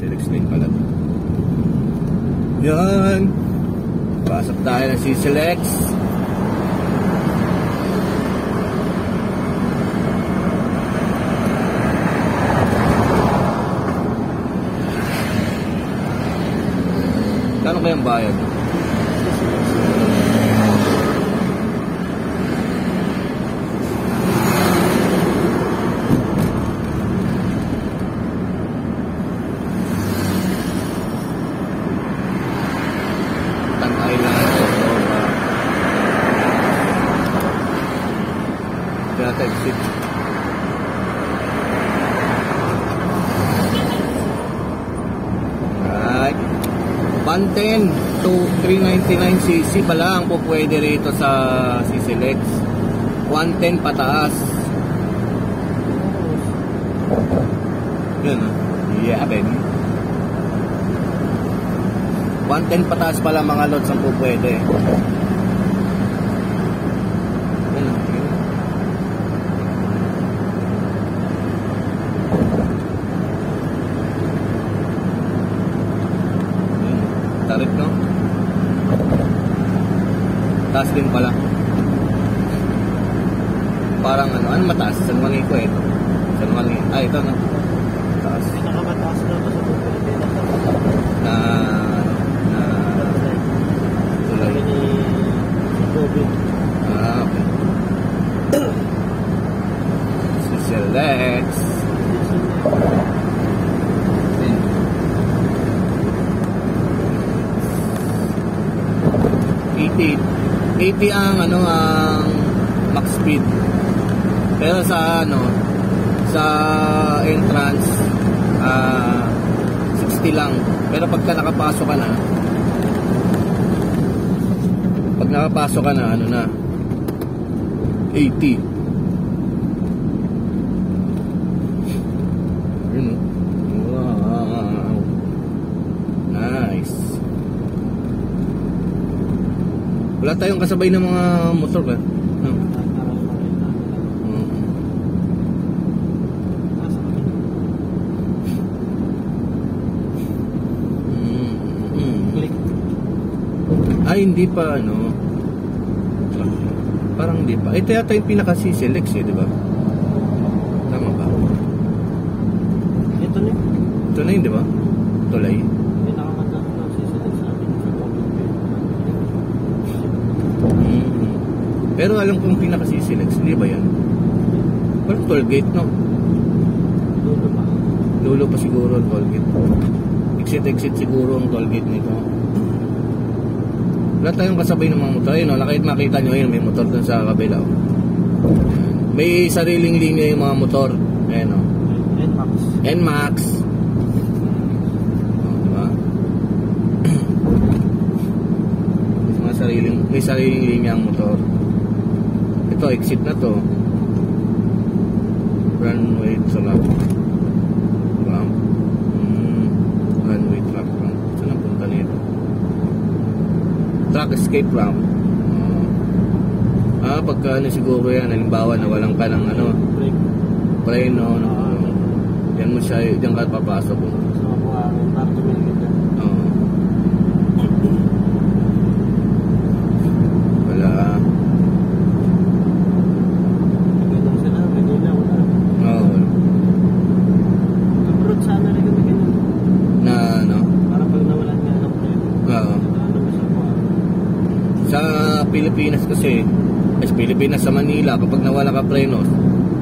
CCLX din pala. Yan. Pasok tayo ng CCLX. Kano ba yung bayad? Tangay lang ito. Data exit. Alright. 110 to 399cc pala ang po pwede rito sa CCLX. 110 pataas. Yun, yeah, ben. 110 pataas pala mga lods ang po pwede. Tarik, no? Taas din pala. Parang ano mataas? San Juanico eh. San Juanico. Ah, ito no? Taas. Pinakamataas na ito sa buhay. Tulay. Ah, okay. CCLX. 80 ang ang max speed. Pero sa sa entrance 60 lang. Pero pagka nakapasok ka na, na 80. Wow. Nice. Wala tayong kasabay ng mga motor ba? No? Ay, hindi pa parang hindi pa. Ito yata yung pinaka CCLX di ba? Tama ba? Ito na yun. Ito na yun, di ba? Tulay. Pero alam kong pinaka CCLX, hindi ba yan? Parang toll gate, no? Dulo pa siguro ang toll gate. Exit siguro ang toll gate nito. Wala tayong kasabay ng mga motor. Ayun, makita nyo yun, may motor dun sa kabila. May sariling linya yung mga motor. Ayan, o. NMAX. Diba? May sariling linya ang motor. Ito, exit na to. Runway trap. Ramp. Runway trap ramp. Saan ang punta nito? Track escape ramp. Pagka siguro yan, halimbawa na walang ka ng preno, yan mo siya, diyan ka papasok mo. Wala. Pilipinas kasi, Pilipinas sa Manila, kapag nawala ka preno,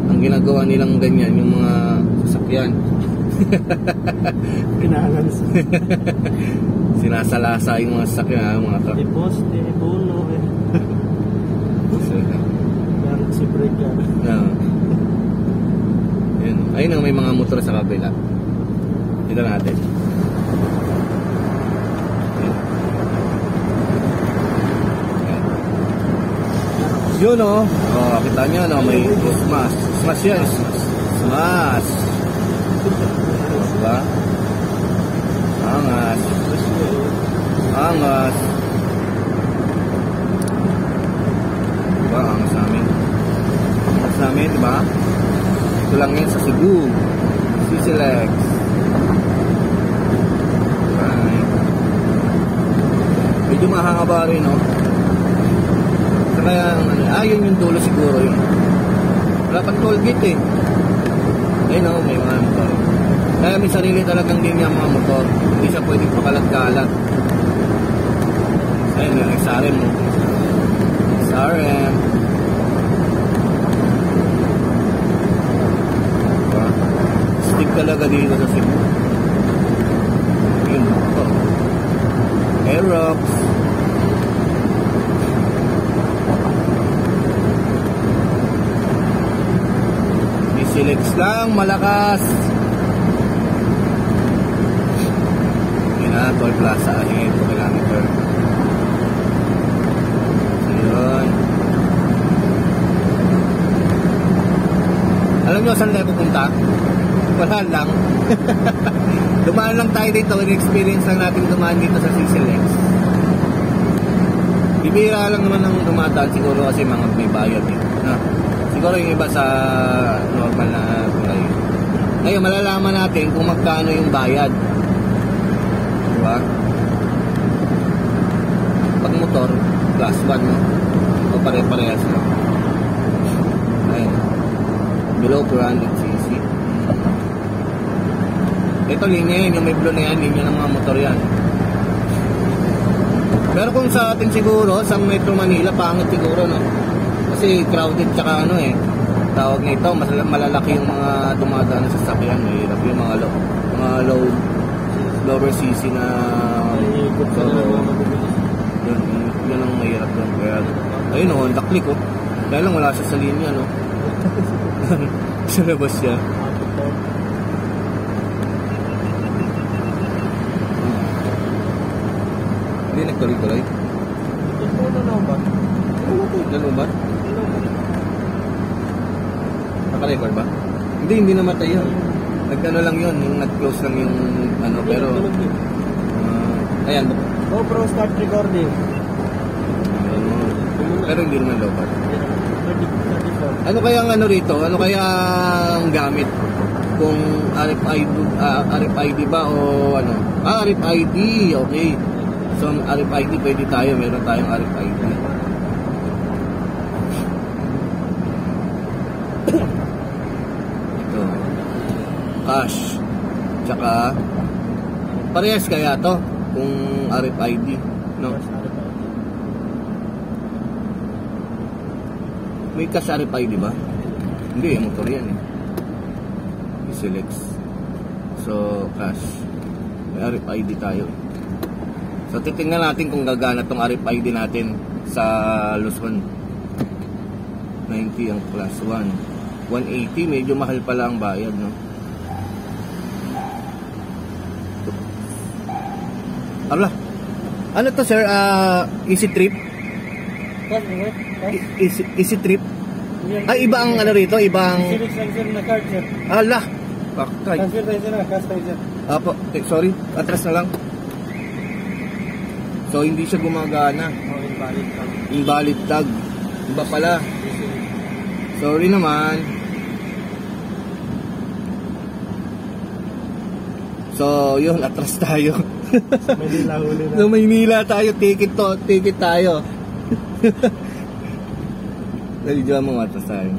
ang ginagawa nilang ganyan, yung mga sasakyan. Sinasalasa yung mga sasakyan, mga truck. Poste, puno, si brake yan. Ayun may mga motor sa kabila. Dito natin. Yun kita nyo may smash yan, smash diba? Angas diba? Angas namin diba? Ito lang yan sa Cebu CCLX. mahaba rin, no? So, kaya, yun yung dulo siguro yun. Wala pang toll gate, eh. Ayun, no? May mga motor. Kaya may sarili talagang linya ang mga motor. Hindi siya pwedeng pakalat-kalat. Ayun, yung XRM, no? XRM. Stick talaga dito sa Cebu. Yun, ito. Aerox. Isilex lang, malakas. Yun na, Toll Plaza, 2 kilometer. Yun. Alam nyo saan tayo pupunta? Wala lang. Dumaan lang tayo dito. In-experience lang natin dumaan dito sa CCLX. Bibira lang naman ang dumadaan siguro kasi mga may bayad eh. Siguro yung iba sa normal na tulay. Ngayon malalaman natin kung magkano yung bayad. Diba? Pag motor, class 1, no? O pare-parehas lang. Ayun. Below 400cc. Ito linya yun, yung may blue na yan, linya ng mga motor yan. Pero kung sa atin siguro, sa Metro Manila, pangit siguro, no? Kasi crowded tsaka ano eh. Tawag na ito, mas malalaki yung mga dumadaan sa sasakyan. Mahirap yung mga lower CC na yun ang mahirap doon. Kaya, ayun o, Honda Click o. Kaya lang wala siya sa linya, no? Sa labas siya. Hindi nagtuloy-tuloy. Ito na lang ba? Nalubat? Naka-record ba? Hindi namatay yun. Nag-ano lang yun, yung nag-close lang yung ano, pero ayan. GoPro start recording. Pero hindi naman lobat. Ano kaya ang ano rito? Ano kaya ang gamit? Kung RFID ba o ano? RFID, okay. So, RFID pwede tayo, meron tayong RFID. Ito. Cash. Tsaka, parehas kaya to kung RFID, no? May cash RFID ba? Hindi, motor yan eh. I-select. So, cash. May RFID tayo. So, titingnan natin kung gagana tong RFID natin sa Luzon. 90 ang class 1. 180, medyo mahal pala ang bayad, no? Arla, ano to sir? Easy trip? Easy trip? Ay, iba ang ano rito? Ibang... Transfer na card, sir. Ala! Bakay. Transfer tayo, sir. Cash tayo, sir. Apo, sorry. Atras na lang. So, hindi siya gumagana. Invalid tag. Invalid tag. Iba pala. Sorry naman. So, yun. Atras tayo. Sa Manila, huli na. Sa Maynila tayo. Ticket tayo. Nalidyo mo atras tayo.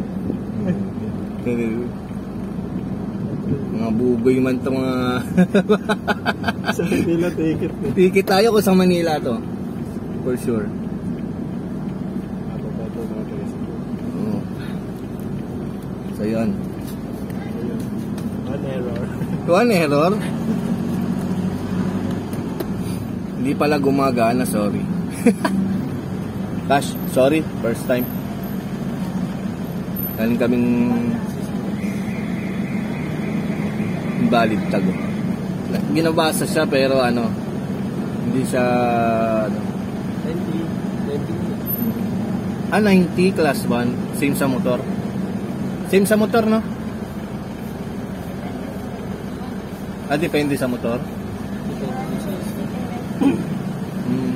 Mga buboy man ito mga... Sa Manila, ticket. Ticket tayo kung sa Manila to. For sure. Oh. So yun. One error. One error? Hindi pala gumagana, sorry. Cash, sorry, first time. Galing kaming invalid tag. Ginabasa siya pero ano, hindi siya ano. 90 class 1, same sa motor. Same sa motor, no? Depende sa motor.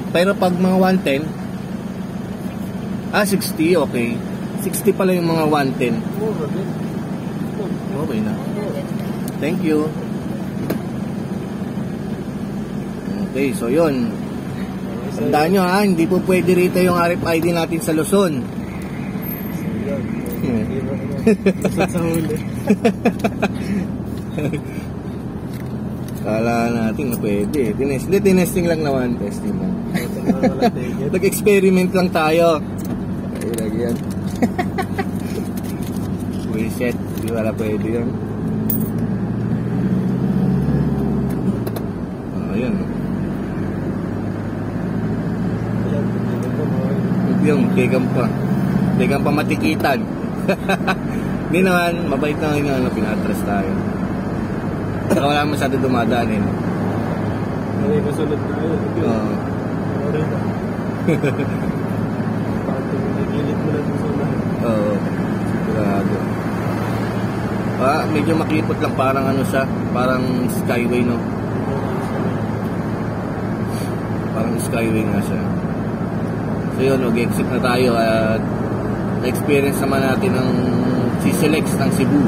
Pero pag mga 110, 60, okay. 60 pala yung mga 110. Okay na. Thank you. Okay, so yun. Tandaan nyo ha, hindi po pwede rito yung RFID natin sa Luzon. Lusot sa huli. Kala natin na pwede. Tinesting lang naman. Testing lang. Nag-experiment lang tayo. Ay, lagi yan. Reset. Hindi wala pwede yan. Ayan. Yung tegang pa matikitan. Hindi naman, mabait na nga ano, pinatras tayo. Saka wala masyado dumadaan eh. May kasunod tayo. Oo. Sorry na. Pati nagilid mo na dun sa lahat. Oo. Sigurado. Medyo makipot lang, parang ano siya, parang skyway, no? Parang skyway nga siya. So yun, mag-exit na tayo at na-experience naman natin ng CCLX ng Cebu.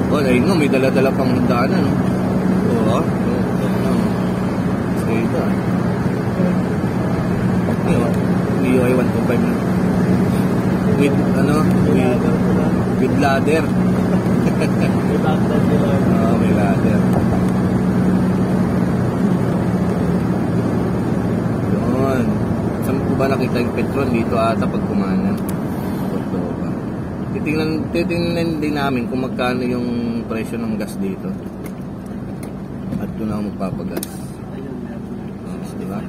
Ayun nga, may dala-dala pang hindaanan, no? Oo, so ito. MIUI 125 na. With, ano? With ladder. May ladder nila. Oo, may ladder. Yun. Saan po ba nakita yung Petron? Dito ata pag kumanan. Titingnan din namin kung magkano yung presyo ng gas dito. At doon ako magpapagas. Diba?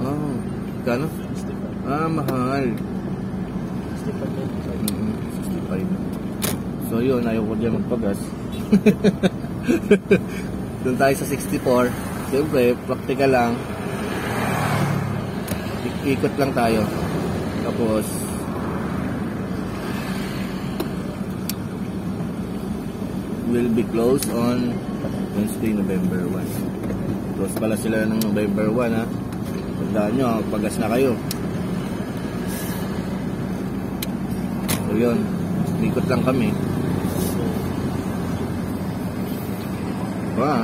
Oh, kano? Mahal. 65. So yun, ayaw ko dyan magpagas. Doon tayo sa 64. Siyempre, practical lang. Ikot lang tayo. Tapos will be closed on Wednesday, November 1. Close pala sila ng November 1 ha. Tandaan nyo, pagas na kayo. So yun, ikot lang kami. Wow.